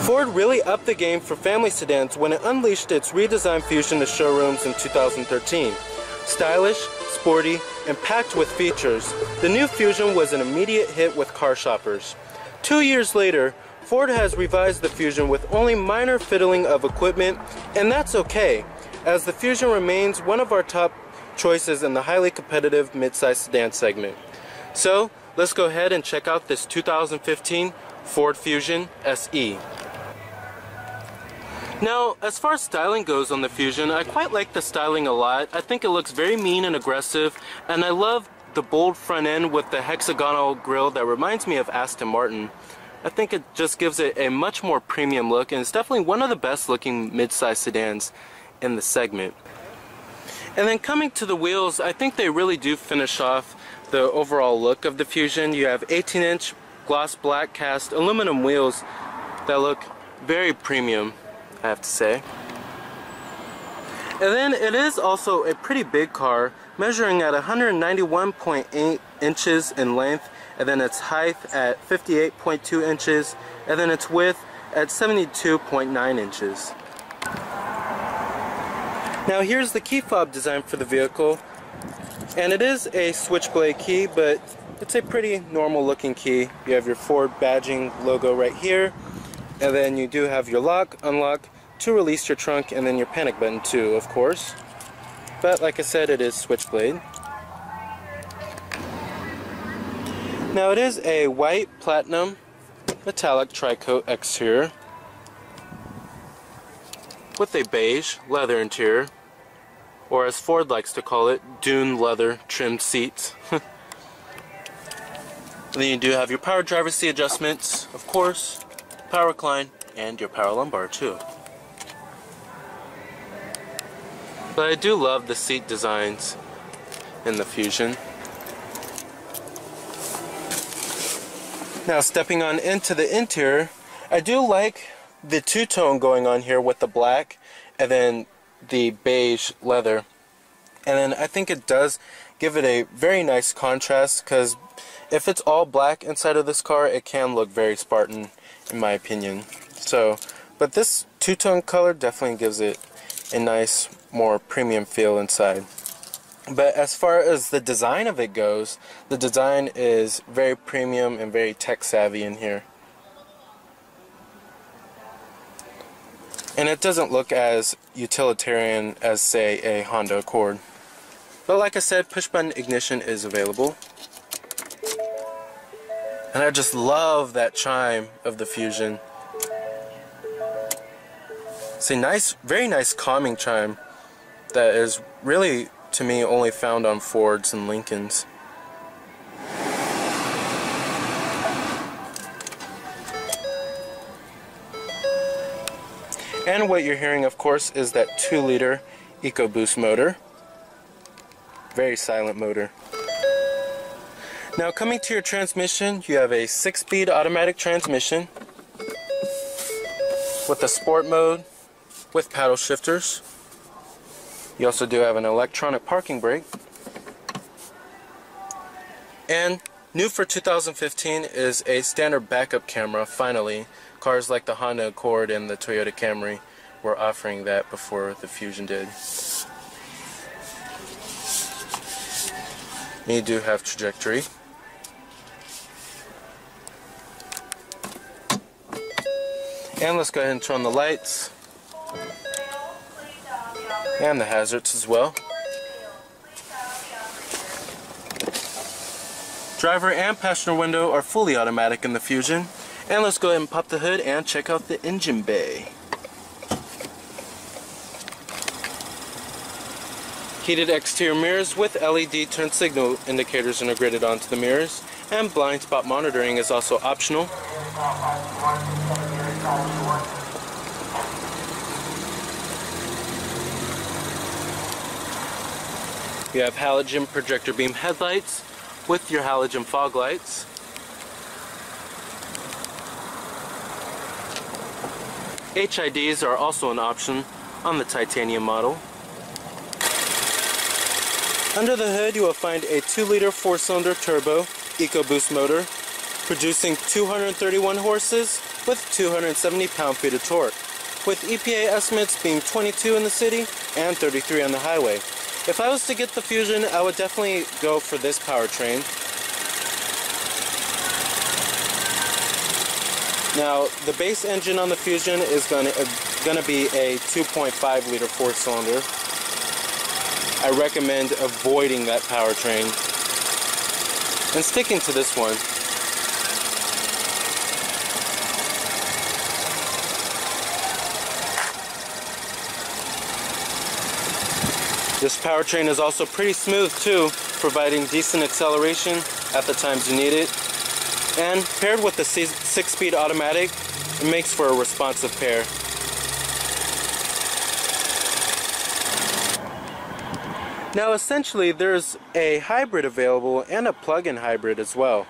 Ford really upped the game for family sedans when it unleashed its redesigned Fusion to showrooms in 2013. Stylish, sporty, and packed with features, the new Fusion was an immediate hit with car shoppers. 2 years later, Ford has revised the Fusion with only minor fiddling of equipment, and that's okay, as the Fusion remains one of our top choices in the highly competitive midsize sedan segment. So, let's go ahead and check out this 2015 Ford Fusion SE. Now, as far as styling goes on the Fusion, I quite like the styling a lot. I think it looks very mean and aggressive, and I love the bold front end with the hexagonal grille that reminds me of Aston Martin. I think it just gives it a much more premium look, and it's definitely one of the best looking midsize sedans in the segment. And then coming to the wheels, I think they really do finish off the overall look of the Fusion. You have 18-inch gloss black cast aluminum wheels that look very premium, I have to say. And then it is also a pretty big car, measuring at 191.8 inches in length, and then its height at 58.2 inches, and then its width at 72.9 inches. Now here's the key fob design for the vehicle, and it is a switchblade key, but it's a pretty normal looking key. You have your Ford badging logo right here, and then you do have your lock, unlock, to release your trunk, and then your panic button too, of course. But like I said, it is switchblade. Now it is a white platinum metallic tri-coat exterior with a beige leather interior, or as Ford likes to call it, dune leather trimmed seats. And then you do have your power driver's seat adjustments, of course, power recline, and your power lumbar too. But I do love the seat designs in the Fusion. Now stepping on into the interior, I do like the two-tone going on here with the black and then the beige leather. And then I think it does give it a very nice contrast, because if it's all black inside of this car, it can look very Spartan in my opinion. So, but this two-tone color definitely gives it a nice, more premium feel inside. But as far as the design of it goes, the design is very premium and very tech savvy in here. And it doesn't look as utilitarian as, say, a Honda Accord. But like I said, push button ignition is available. And I just love that chime of the Fusion. It's a nice, very nice calming chime that is really, to me, only found on Fords and Lincolns. And what you're hearing, of course, is that 2-liter EcoBoost motor. Very silent motor. Now coming to your transmission, you have a 6-speed automatic transmission with the sport mode with paddle shifters. You also do have an electronic parking brake. And new for 2015 is a standard backup camera, finally. Cars like the Honda Accord and the Toyota Camry were offering that before the Fusion did. And you do have trajectory. And let's go ahead and turn on the lights. And the hazards as well. Driver and passenger window are fully automatic in the Fusion. And let's go ahead and pop the hood and check out the engine bay. Heated exterior mirrors with LED turn signal indicators integrated onto the mirrors, and blind spot monitoring is also optional. You have halogen projector beam headlights with your halogen fog lights. HIDs are also an option on the titanium model. Under the hood you will find a 2-liter 4-cylinder turbo EcoBoost motor producing 231 horses with 270 pound-feet of torque, with EPA estimates being 22 in the city and 33 on the highway. If I was to get the Fusion, I would definitely go for this powertrain. Now, the base engine on the Fusion is going to be a 2.5 liter 4-cylinder. I recommend avoiding that powertrain and sticking to this one. This powertrain is also pretty smooth too, providing decent acceleration at the times you need it. And paired with the 6-speed automatic, it makes for a responsive pair. Now essentially there's a hybrid available and a plug-in hybrid as well.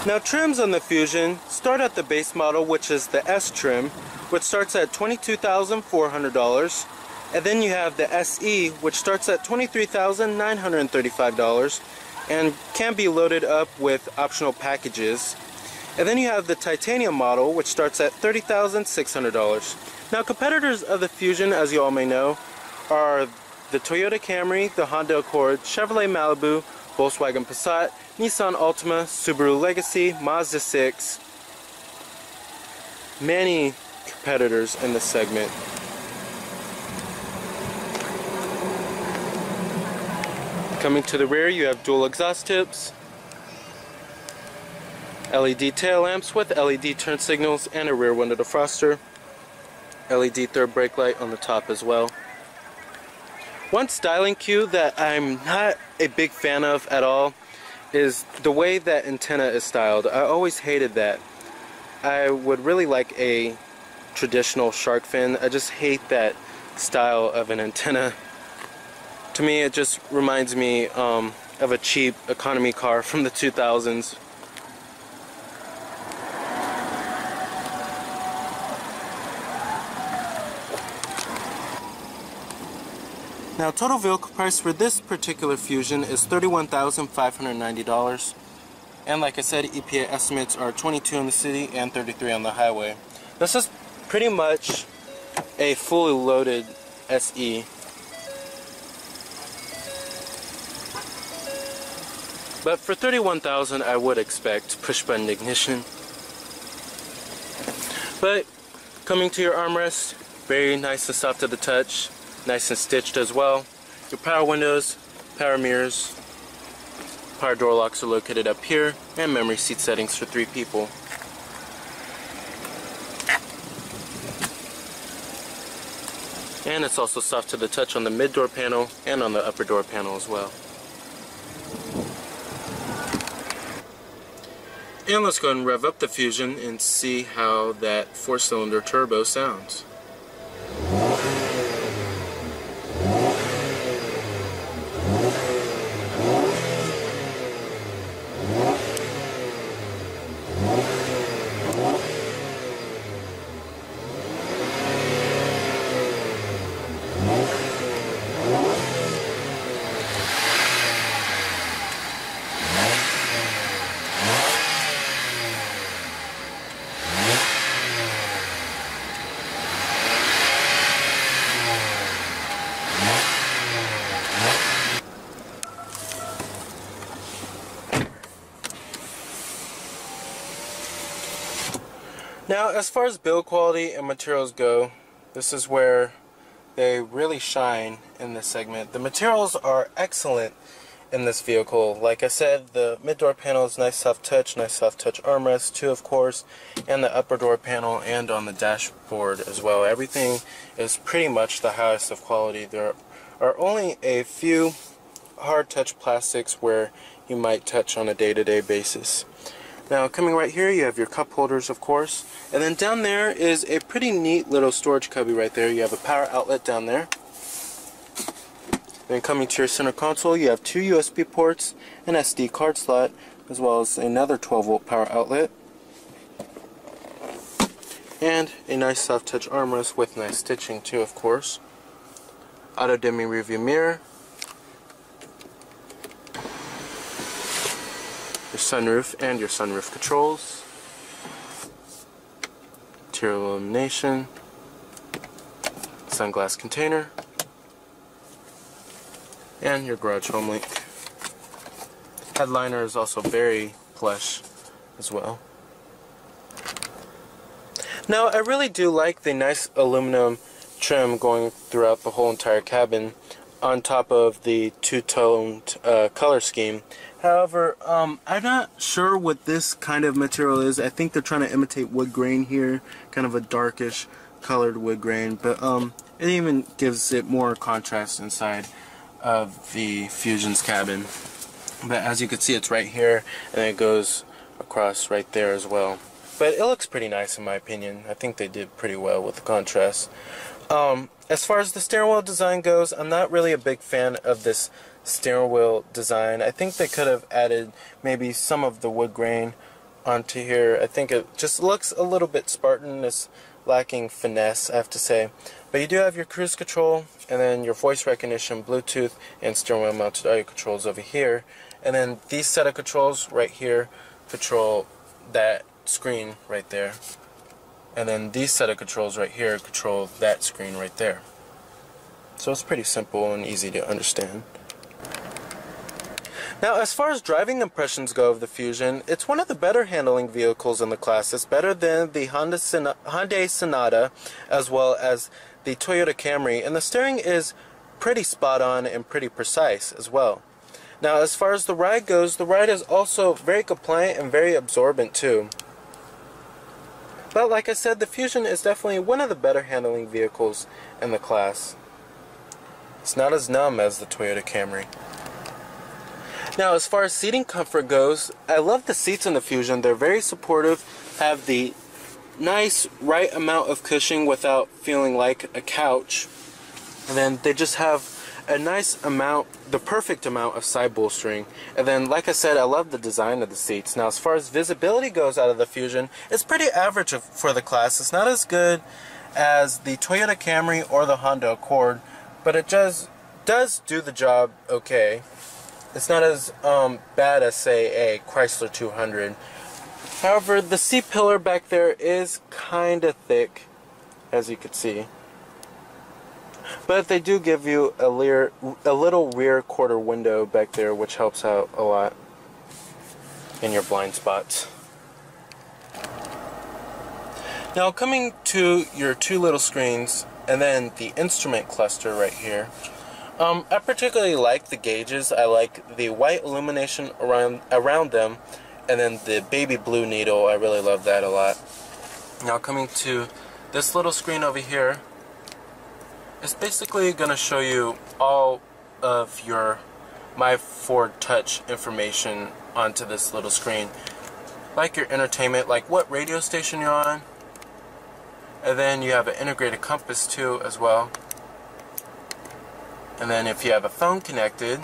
Now trims on the Fusion start at the base model, which is the S trim, which starts at $22,400. And then you have the SE, which starts at $23,935 and can be loaded up with optional packages. And then you have the Titanium model, which starts at $30,600. Now competitors of the Fusion, as you all may know, are the Toyota Camry, the Honda Accord, Chevrolet Malibu, Volkswagen Passat, Nissan Altima, Subaru Legacy, Mazda 6. Many competitors in this segment. Coming to the rear, you have dual exhaust tips, LED tail lamps with LED turn signals and a rear window defroster, LED third brake light on the top as well. One styling cue that I'm not a big fan of at all is the way that antenna is styled. I always hated that. I would really like a traditional shark fin. I just hate that style of an antenna. To me, it just reminds me of a cheap economy car from the 2000s. Now, total vehicle price for this particular Fusion is $31,590. And like I said, EPA estimates are 22 in the city and 33 on the highway. This is pretty much a fully loaded SE. But for $31,000, I would expect push-button ignition. But coming to your armrest, very nice and soft to the touch, nice and stitched as well. Your power windows, power mirrors, power door locks are located up here, and memory seat settings for 3 people. And it's also soft to the touch on the mid-door panel and on the upper door panel as well. And let's go ahead and rev up the Fusion and see how that 4-cylinder turbo sounds. Now, as far as build quality and materials go, this is where they really shine in this segment. The materials are excellent in this vehicle. Like I said, the mid-door panel is nice soft touch armrest too, of course, and the upper door panel and on the dashboard as well. Everything is pretty much the highest of quality. There are only a few hard touch plastics where you might touch on a day-to-day basis. Now, coming right here, you have your cup holders, of course, and then down there is a pretty neat little storage cubby right there. You have a power outlet down there. Then coming to your center console, you have 2 USB ports, an SD card slot, as well as another 12-volt power outlet, and a nice soft touch armrest with nice stitching too, of course. Auto dimming rearview mirror. Your sunroof and your sunroof controls, interior illumination, sunglass container, and your garage home link. Headliner is also very plush as well. Now I really do like the nice aluminum trim going throughout the whole entire cabin on top of the two-toned color scheme. However, I'm not sure what this kind of material is. I think they're trying to imitate wood grain here, kind of a darkish colored wood grain, but it even gives it more contrast inside of the Fusion's cabin. But as you can see, it's right here, and it goes across right there as well. But it looks pretty nice in my opinion. I think they did pretty well with the contrast. As far as the steering wheel design goes, I'm not really a big fan of this steering wheel design. I think they could have added maybe some of the wood grain onto here. I think it just looks a little bit Spartan. It's lacking finesse, I have to say. But you do have your cruise control, and then your voice recognition, Bluetooth, and steering wheel mounted audio controls over here. And then these set of controls right here control that screen right there. And then these set of controls right here control that screen right there. So it's pretty simple and easy to understand. Now, as far as driving impressions go of the Fusion, it's one of the better handling vehicles in the class. It's better than the Hyundai Sonata as well as the Toyota Camry, and the steering is pretty spot on and pretty precise as well. Now, as far as the ride goes, the ride is also very compliant and very absorbent too. But like I said, the Fusion is definitely one of the better handling vehicles in the class. It's not as numb as the Toyota Camry. Now, as far as seating comfort goes, I love the seats in the Fusion. They're very supportive, have the nice right amount of cushioning without feeling like a couch. And then they just have a nice amount, the perfect amount of side bolstering. And then, like I said, I love the design of the seats. Now, as far as visibility goes out of the Fusion, it's pretty average for the class. It's not as good as the Toyota Camry or the Honda Accord, but it does do the job okay. It's not as bad as, say, a Chrysler 200. However, the C-pillar back there is kind of thick, as you can see. But they do give you a little rear quarter window back there, which helps out a lot in your blind spots. Now, coming to your two little screens and then the instrument cluster right here, I particularly like the gauges. I like the white illumination around them, and then the baby blue needle. I really love that a lot. Now, coming to this little screen over here, it's basically going to show you all of your My Ford Touch information onto this little screen. Like your entertainment, like what radio station you're on. And then you have an integrated compass too as well. And then if you have a phone connected,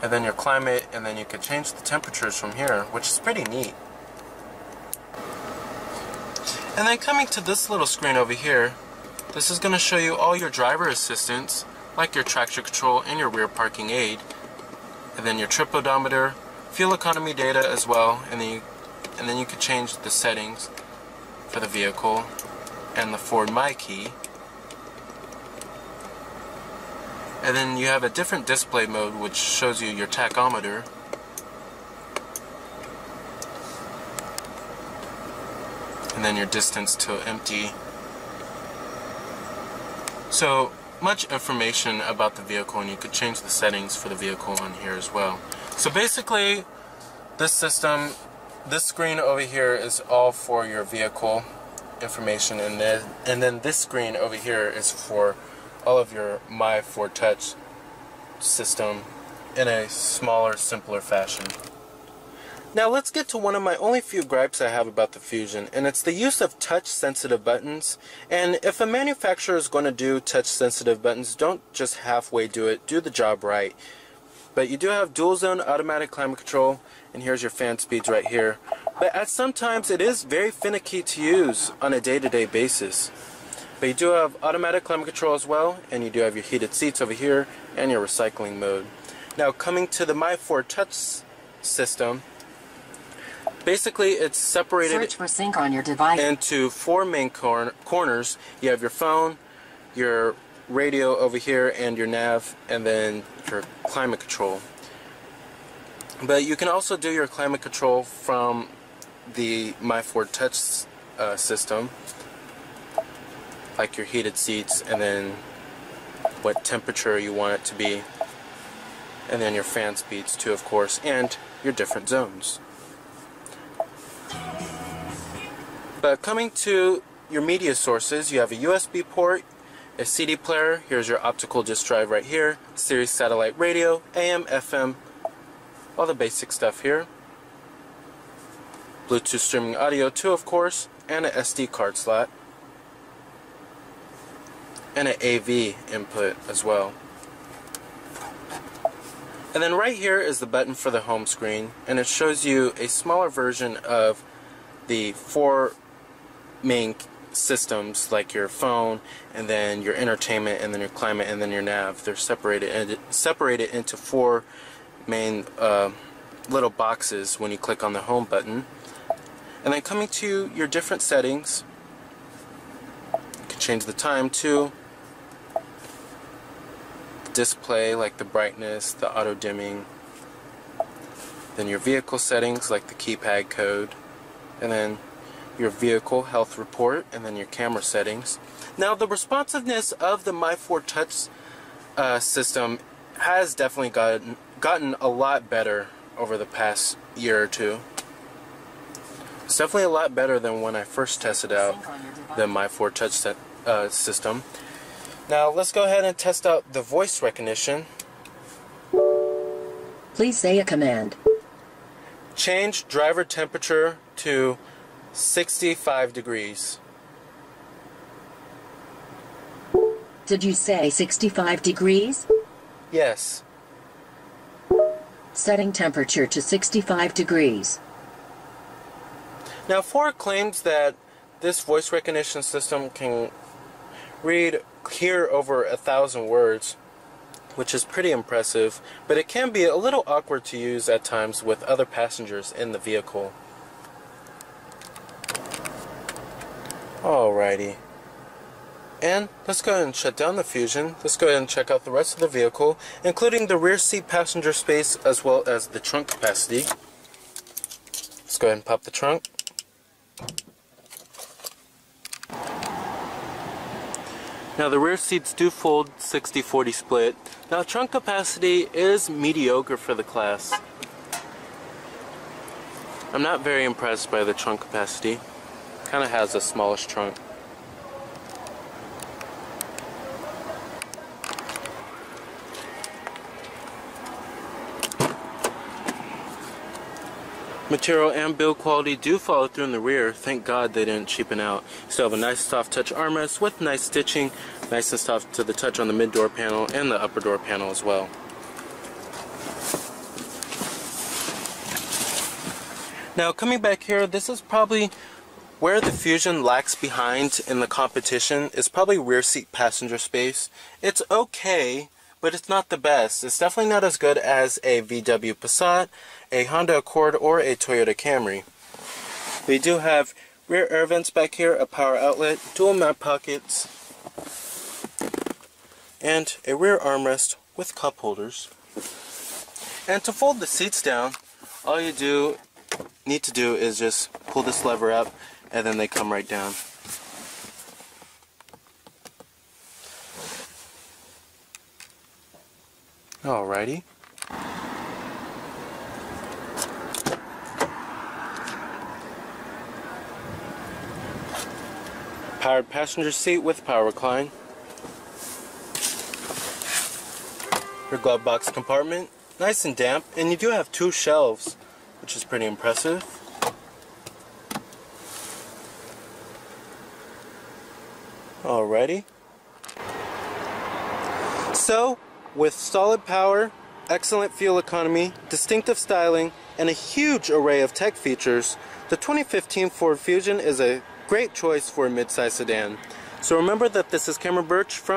and then your climate, and then you can change the temperatures from here, which is pretty neat. And then coming to this little screen over here, this is going to show you all your driver assistance, like your traction control and your rear parking aid, and then your trip odometer, fuel economy data as well, and then you can change the settings for the vehicle and the Ford My Key. And then you have a different display mode which shows you your tachometer. And then your distance to empty. So much information about the vehicle, and you could change the settings for the vehicle on here as well. So basically, this system, this screen over here is all for your vehicle information, and then this screen over here is for all of your My Ford Touch system in a smaller, simpler fashion. Now let's get to one of my only few gripes I have about the Fusion, and it's the use of touch-sensitive buttons. And if a manufacturer is going to do touch-sensitive buttons, don't just halfway do it, do the job right. But you do have dual-zone automatic climate control, and here's your fan speeds right here. But at sometimes it is very finicky to use on a day-to-day basis. But you do have automatic climate control as well, and you do have your heated seats over here and your recycling mode. Now coming to the My Ford Touch system. Basically, it's separated Search for sync on your device into four main corners. You have your phone, your radio over here, and your nav, and then your climate control. But you can also do your climate control from the MyFord Touch system, like your heated seats, and then what temperature you want it to be, and then your fan speeds too, of course, and your different zones. But coming to your media sources, you have a USB port, a CD player, here's your optical disc drive right here, Sirius satellite radio, AM, FM, all the basic stuff here. Bluetooth streaming audio too, of course, and an SD card slot. And an AV input as well. And then right here is the button for the home screen, and it shows you a smaller version of the four main systems, like your phone, and then your entertainment, and then your climate, and then your nav. They're separated into four main little boxes when you click on the home button. And then coming to your different settings, you can change the time too, the display, like the brightness, the auto dimming, then your vehicle settings, like the keypad code, and then your vehicle health report, and then your camera settings. Now, the responsiveness of the MyFord Touch system has definitely gotten a lot better over the past year or two. It's definitely a lot better than when I first tested out the MyFord Touch system. Now, let's go ahead and test out the voice recognition. Please say a command. Change driver temperature to 65 degrees. Did you say 65 degrees? Yes. Setting temperature to 65 degrees. Now, Ford claims that this voice recognition system can hear over 1,000 words, which is pretty impressive, but it can be a little awkward to use at times with other passengers in the vehicle. Alrighty. And let's go ahead and shut down the Fusion. Let's go ahead and check out the rest of the vehicle, including the rear seat passenger space as well as the trunk capacity. Let's go ahead and pop the trunk. Now, the rear seats do fold 60-40 split. Now, trunk capacity is mediocre for the class. I'm not very impressed by the trunk capacity. Kind of has a smallish trunk. Material and build quality do follow through in the rear. Thank God they didn't cheapen out. Still have a nice soft touch armrest with nice stitching, nice and soft to the touch on the mid door panel and the upper door panel as well. Now, coming back here, this is probably where the Fusion lacks behind in the competition, is probably rear seat passenger space. It's okay, but it's not the best. It's definitely not as good as a VW Passat, a Honda Accord, or a Toyota Camry. We do have rear air vents back here, a power outlet, dual map pockets, and a rear armrest with cup holders. And to fold the seats down, all you need to do is just pull this lever up, and then they come right down. Alrighty. Powered passenger seat with power recline. Your glove box compartment, nice and damp, and you do have 2 shelves, which is pretty impressive. Alrighty. So, with solid power, excellent fuel economy, distinctive styling, and a huge array of tech features, the 2015 Ford Fusion is a great choice for a midsize sedan. So remember that this is Cameron Birch from